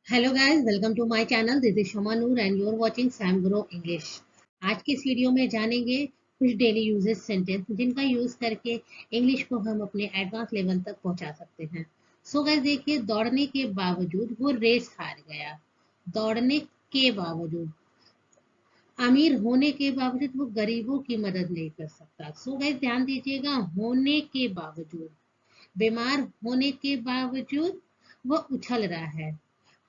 Hello guys, welcome to my channel. This is Shama Noor and you are watching Sam grow English. आज के इस video में जानेंगे कुछ डेली यूजेस सेंटेंस जिनका यूज करके इंग्लिश को हम अपने एडवांस लेवल तक पहुंचा सकते हैं। सो गाइस देखिए, दौड़ने के बावजूद वो रेस हार गया। दौड़ने के बावजूद, अमीर होने के बावजूद वो गरीबों की मदद नहीं कर सकता। सो गाइस ध्यान दीजिएगा, होने के बावजूद। बीमार होने के बावजूद वो उछल रहा है।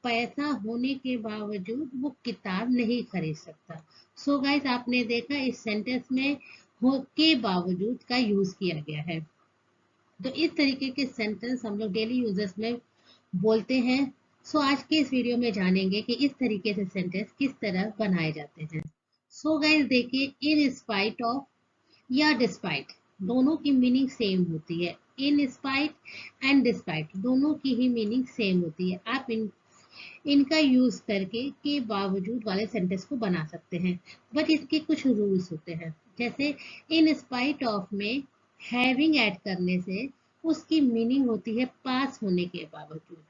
पैसा होने के बावजूद वो किताब नहीं खरीद सकता। सो गाइस आपने देखा, इस सेंटेंस में हो के बावजूद का यूज किया गया है। तो इस तरीके के सेंटेंस हम लोग डेली यूजेस में बोलते हैं। सो आज के इस वीडियो में जानेंगे कि इस तरीके से सेंटेंस किस तरह बनाए जाते हैं। सो गाइस देखिए, इन स्पाइट ऑफ या डिस्पाइट, दोनों की मीनिंग सेम होती है। इन स्पाइट एंड डिस्पाइट, दोनों की ही मीनिंग सेम होती है। आप इनका यूज करके के बावजूद वाले सेंटेंस को बना सकते हैं, बट इसके कुछ रूल्स होते हैं। जैसे इन स्पाइट ऑफ में हैविंग ऐड करने से उसकी मीनिंग होती है पास होने के बावजूद।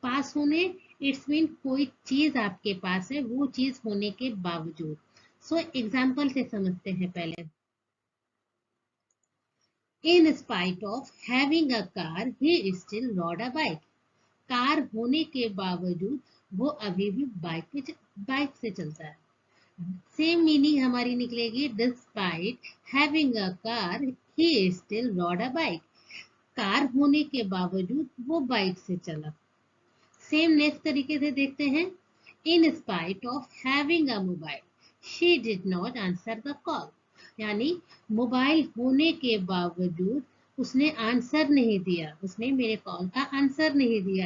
पास होने, इट्स मीन कोई चीज आपके पास है वो चीज होने के बावजूद। सो एग्जाम्पल से समझते हैं पहले। इन spite of having a car he still rod a bike. Car होने के बावजूद वो अभी भी बाइक से चलता है। सेम मीनिंग हमारी निकलेगी, despite having a car he still rod a bike. Car होने के बावजूद वो बाइक से चला। सेम नेक्स्ट तरीके से देखते हैं। इन spite of having a mobile she did not answer the call. यानी मोबाइल होने के बावजूद उसने आंसर नहीं दिया, उसने मेरे कॉल का आंसर नहीं दिया।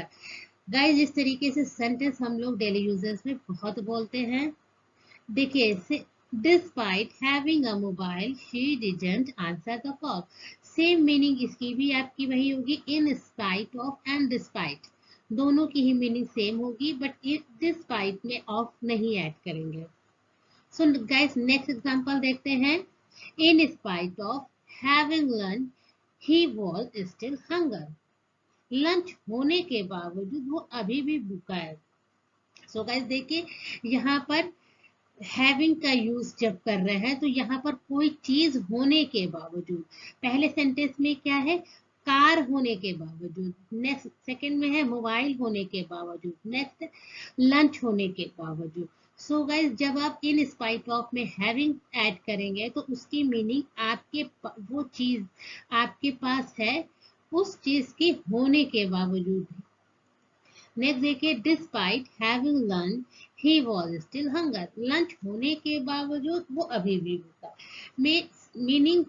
गाइस इस तरीके से सेंटेंस हम लोग डेली यूजेस में बहुत बोलते हैं। देखिए, despite having a mobile she didn't answer the call. Same meaning इसकी भी आपकी वही होगी, in spite of and despite, दोनों की ही मीनिंग सेम होगी, बट डिस्पाइट में ऑफ नहीं ऐड करेंगे। सो गाइस नेक्स्ट एग्जांपल देखते हैं। इन spite of having lunch he was still hunger. Lunch होने के बावजूद वो अभी भी भूखा है। सो गाइस देखिए, यहाँ पर हैविंग का यूज जब कर रहे हैं तो यहाँ पर कोई चीज होने के बावजूद। पहले सेंटेंस में क्या है, कार होने के बावजूद। नेक्स्ट सेकंड में है मोबाइल होने के बावजूद। नेक्स्ट लंच होने के बावजूद। सो गाइस जब आप इन स्पाइट ऑफ में हैविंग ऐड करेंगे तो उसकी मीनिंग वो चीज आपके पास है उस चीज के होने के बावजूद। नेक्स्ट देखिए, despite having lunch he was still hunger. Lunch होने के बावजूद वो अभी भी भूखा। में मीनिंग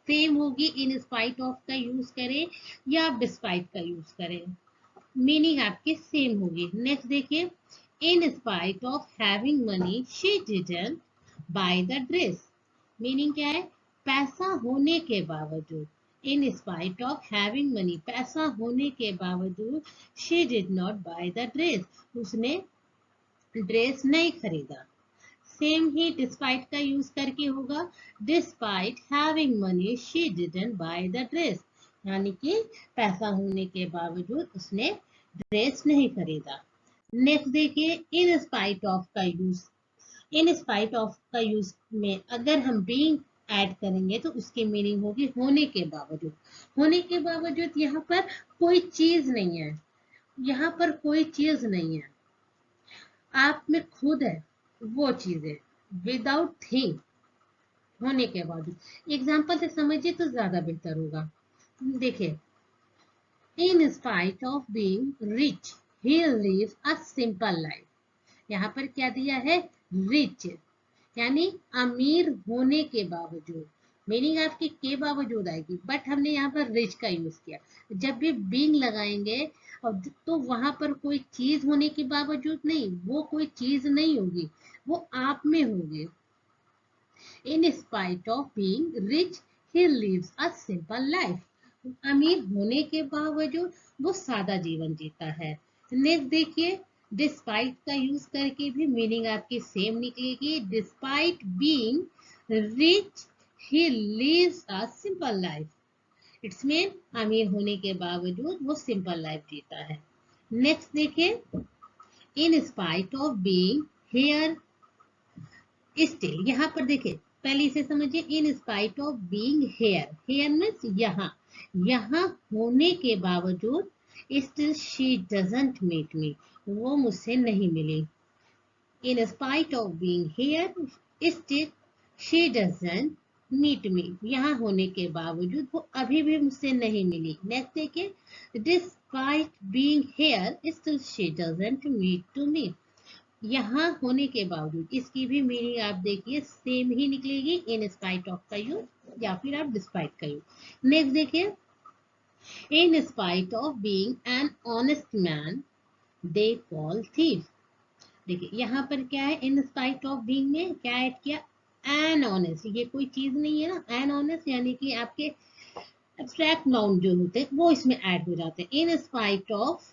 सेम होगी, इन स्पाइट ऑफ का यूज करें या डिस्पाइट का यूज करें, मीनिंग आपकी सेम होगी। नेक्स्ट देखिए, in spite of having money she didn't by the dress. Meaning क्या है, पैसा होने के बावजूद। इन स्पाइट ऑफ हैविंग मनी, पैसा होने के बावजूद she did not by the dress, उसने ड्रेस नहीं खरीदा। सेम ही डिस्पाइट का यूज करके होगा, despite having money she didn't by the dress. यानी कि पैसा होने के बावजूद उसने ड्रेस नहीं खरीदा। नेक्स्ट देखिए, इन स्पाइट ऑफ का यूज। इन स्पाइट ऑफ का यूज में अगर हम बीइंग ऐड करेंगे तो उसकी मीनिंग होगी होने के बावजूद। होने के बावजूद यहाँ पर कोई चीज नहीं है, यहाँ पर कोई चीज नहीं है, आप में खुद है वो चीज है, विदाउट थिंग, होने के बावजूद। एग्जाम्पल से समझिए तो ज्यादा बेहतर होगा। देखिए, in spite of being rich he lives a simple life. यहाँ पर क्या दिया है, रिच, यानी अमीर होने के बावजूद। मीनिंग आपकी के बावजूद आएगी, बट हमने यहाँ पर रिच का यूज किया। जब भी बीइंग लगाएंगे और तो वहां पर कोई चीज होने के बावजूद नहीं, वो कोई चीज नहीं होगी, वो आप में होगी। In spite of being rich he lives a simple life. अमीर होने के बावजूद वो सादा जीवन जीता है। नेक्स्ट देखिए, डिस्पाइट का यूज करके भी मीनिंग आपकी सेम निकलेगी। Despite being rich he lives a simple life. It's mean अमीर होने के बावजूद वो सिंपल लाइफ जीता है। नेक्स्ट देखिए, in spite of being here still, यहाँ पर देखिए पहले इसे समझिए, in spite of being here, here means यहाँ, यहाँ होने के बावजूद still she doesn't meet me, वो मुझसे नहीं मिली। In spite of being here still she doesn't meet me, यहाँ होने के बावजूद वो अभी भी मुझसे नहीं मिली। नेक्स्ट देखिए, despite being here still she doesn't meet to me, यहाँ होने के बावजूद, इसकी भी मीनिंग आप देखिए सेम ही निकलेगी, इन स्पाइट ऑफ का यूज या फिर आप डिस्पाइट का यूज। नेक्स्ट देखिए, in spite of being an honest man they call thief. देखिए यहाँ पर क्या है, इन स्पाइट ऑफ बीइंग में क्या ऐड किया, एन ऑनेस्ट, ये कोई चीज नहीं है ना, एन ऑनेस्ट यानी कि आपके एब्स्ट्रैक्ट नाउन जो होते हैं वो इसमें ऐड हो जाते हैं। इन spite of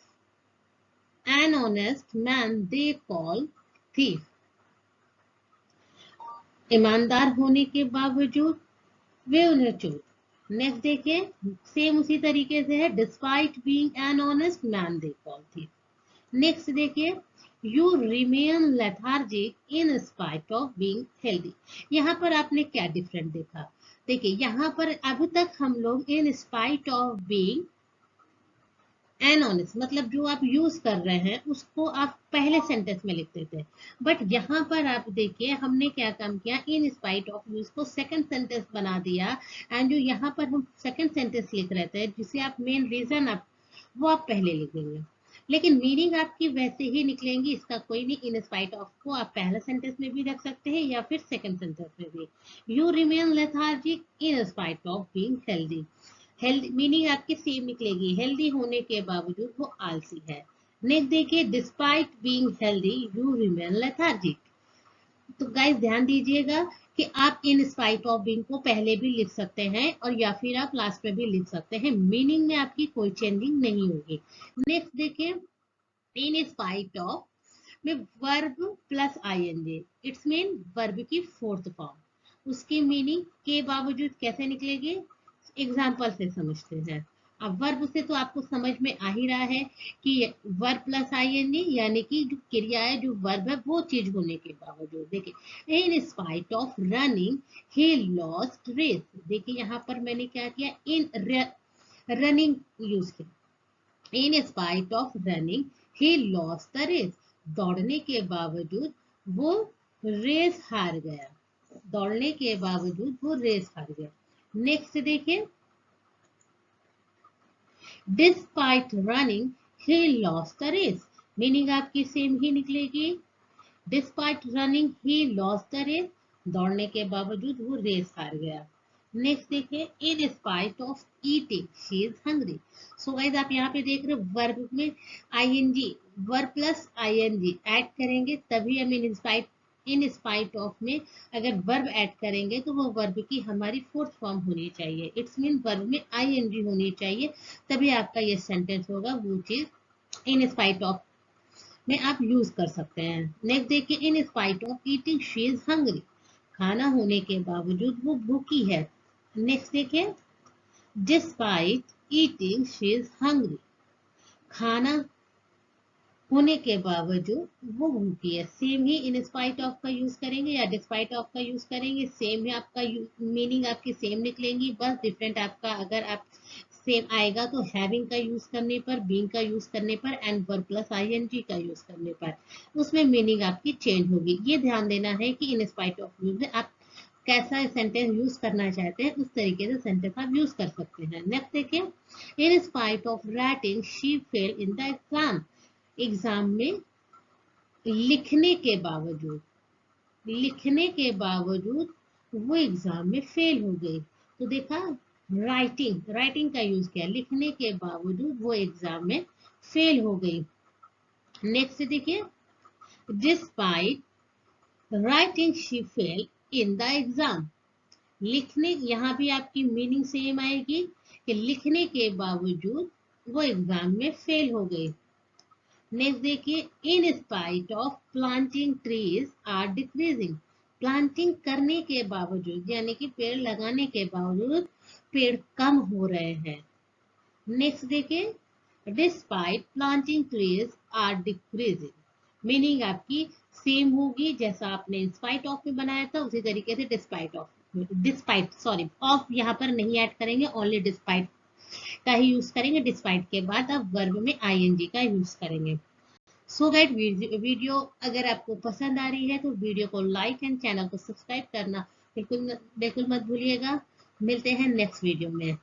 N honest man they call thief, ईमानदार होने के बावजूद वे उन्हें चोर। नेक्स्ट देखिए, सेम उसी तरीके से है, despite being an honest man they call thief. Next देखिए, you remain lethargic in spite of being healthy, यहाँ पर आपने क्या डिफरेंट देखा। देखिए यहाँ पर अभी तक हम लोग इन spite of being an honest, मतलब जो आप यूज कर रहे हैं उसको आप पहले सेंटेंस में लिखते थे, बट यहाँ पर आप देखिए हमने क्या काम किया, इन स्पाइट ऑफ यूज को सेकंड सेंटेंस बना दिया, एंड जो यहाँ पर हम सेकंड सेंटेंस लिख रहे थे जिसे आप मेन रीजन आप वो आप पहले लिखेंगे, लेकिन मीनिंग आपकी वैसे ही निकलेंगी, इसका कोई नहीं। इन स्पाइट ऑफ को आप पहला सेंटेंस में भी रख सकते हैं या फिर सेकंड सेंटेंस में भी। You remain lethargic in spite of being healthy, healthy meaning आपकी सेम निकलेगी, हेल्दी होने के बावजूद वो आलसी है। नेक्स्ट देखिए, despite being healthy you remain lethargic. तो गाइस ध्यान दीजिएगा कि आप इन स्पाइट ऑफ बीइंग को पहले भी लिख सकते हैं और या फिर आप लास्ट में भी लिख सकते हैं, मीनिंग में आपकी कोई चेंजिंग नहीं होगी। नेक्स्ट देखिए, इन स्पाइट ऑफ में verb plus ING, it's mean verb की फोर्थ फॉर्म, उसकी मीनिंग के बावजूद कैसे निकलेगी, एग्जाम्पल से समझते हैं। अब वर्ब से तो आपको समझ में आ ही रहा है कि वर्ब प्लस आईएनजी यानी कि जो क्रिया है, जो वर्ब है, वो चीज होने के बावजूद। देखिए, in spite of running he lost race, देखिए यहाँ पर मैंने क्या किया, इन रनिंग यूज किया, in spite of running he lost the race, दौड़ने के बावजूद वो रेस हार गया, दौड़ने के बावजूद वो रेस हार गया। नेक्स्ट देखिए, despite running he lost the race, meaning आपकी सेम ही निकलेगी, despite running he lost the race, दौड़ने के बावजूद वो रेस हार गया। नेक्स्ट देखिए, in spite of eating she is hungry. So guys आप यहाँ पे देख रहे हो वर्ब में ING, verb plus ING add करेंगे तभी हम इन स्पाइट ऑफ में अगर वर्ब ऐड करेंगे तो वो वर्ब की हमारी फोर्थ फॉर्म होनी चाहिए, इट्स मीन वर्ब में आईएनजी होनी चाहिए, तभी आपका ये सेंटेंस होगा, वो चीज इन स्पाइट ऑफ में आप यूज कर सकते हैं। नेक्स्ट देखिए, in spite of eating she is hungry, खाना होने के बावजूद वो भूखी है। नेक्स्ट देखिए, despite eating she is hungry, खाना होने के बावजूद वो भूखी है। Same he in spite of का यूज करेंगे या डिस्पाइट ऑफ का यूज करेंगे, सेम ही आपका मीनिंग आपकी सेम निकलेंगी, बस डिफरेंट आपका अगर आप सेम आएगा तो हैविंग का यूज करने पर, बीइंग का यूज करने पर एंड वर्ब प्लस आईएनजी का यूज करने पर उसमें मीनिंग आपकी चेंज होगी। ये ध्यान देना है कि इन स्पाइट ऑफ यूज में आप कैसा सेंटेंस यूज करना चाहते हैं उस तरीके से सेंटेंस आप यूज कर सकते हैं। नेक्स्ट देखिए, in spite of writing she fail in the exam, exam में लिखने के बावजूद, लिखने के बावजूद वो एग्जाम में फेल हो गई। तो देखा, राइटिंग, राइटिंग का यूज किया, लिखने के बावजूद वो एग्जाम में फेल हो गई। नेक्स्ट देखिए, despite writing she fail in the exam, लिखने, यहाँ भी आपकी मीनिंग सेम आएगी कि लिखने के बावजूद वो एग्जाम में फेल हो गई। नेक्स्ट देखिए, in spite of planting trees are decreasing, planting करने के बावजूद यानी कि पेड़ लगाने के बावजूद पेड़ कम हो रहे हैं। नेक्स्ट देखिए, despite planting trees are decreasing, meaning आपकी सेम होगी, जैसा आपने इंस्पाइट ऑफ में बनाया था उसी तरीके से डिस्पाइट सॉरी ऑफ यहाँ पर नहीं ऐड करेंगे, ओनली डिस्पाइट का ही यूज करेंगे। डिस्पाइट के बाद आप वर्ब में आईएनजी का यूज करेंगे। सो गाइड, वीडियो अगर आपको पसंद आ रही है तो वीडियो को लाइक एंड चैनल को सब्सक्राइब करना बिल्कुल बिल्कुल मत भूलिएगा। मिलते हैं नेक्स्ट वीडियो में।